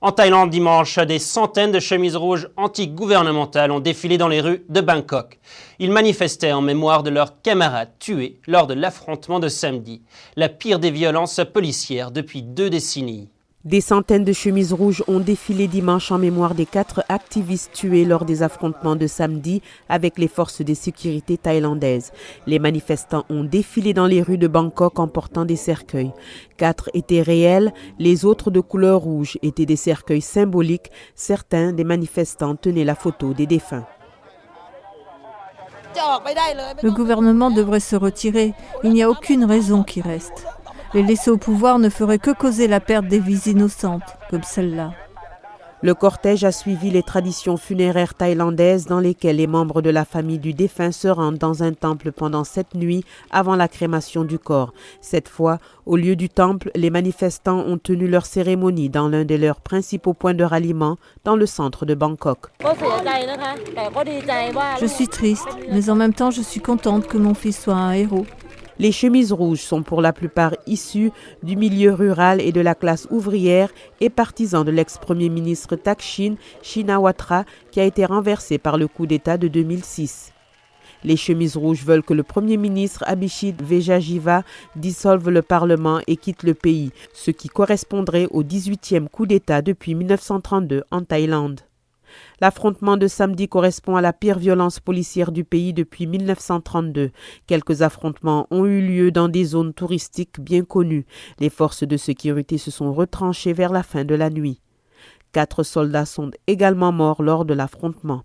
En Thaïlande, dimanche, des centaines de chemises rouges anti-gouvernementales ont défilé dans les rues de Bangkok. Ils manifestaient en mémoire de leurs camarades tués lors de l'affrontement de samedi, la pire des violences policières depuis 2 décennies. Des centaines de chemises rouges ont défilé dimanche en mémoire des 4 activistes tués lors des affrontements de samedi avec les forces de sécurité thaïlandaises. Les manifestants ont défilé dans les rues de Bangkok en portant des cercueils. 4 étaient réels, les autres de couleur rouge étaient des cercueils symboliques. Certains des manifestants tenaient la photo des défunts. Le gouvernement devrait se retirer. Il n'y a aucune raison qu'il reste. Les laisser au pouvoir ne ferait que causer la perte des vies innocentes, comme celle-là. Le cortège a suivi les traditions funéraires thaïlandaises dans lesquelles les membres de la famille du défunt se rendent dans un temple pendant 7 nuits avant la crémation du corps. Cette fois, au lieu du temple, les manifestants ont tenu leur cérémonie dans l'un de leurs principaux points de ralliement, dans le centre de Bangkok. Je suis triste, mais en même temps je suis contente que mon fils soit un héros. Les chemises rouges sont pour la plupart issus du milieu rural et de la classe ouvrière et partisans de l'ex-premier ministre Thaksin Shinawatra qui a été renversé par le coup d'État de 2006. Les chemises rouges veulent que le premier ministre Abhisit Vejjajiva dissolve le Parlement et quitte le pays, ce qui correspondrait au 18e coup d'État depuis 1932 en Thaïlande. L'affrontement de samedi correspond à la pire violence policière du pays depuis 1932. Quelques affrontements ont eu lieu dans des zones touristiques bien connues. Les forces de sécurité se sont retranchées vers la fin de la nuit. 4 soldats sont également morts lors de l'affrontement.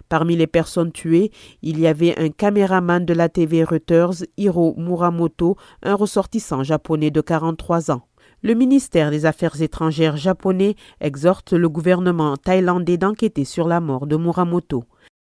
Parmi les personnes tuées, il y avait un caméraman de la TV Reuters, Hiro Muramoto, un ressortissant japonais de 43 ans. Le ministère des Affaires étrangères japonais exhorte le gouvernement thaïlandais d'enquêter sur la mort de Muramoto.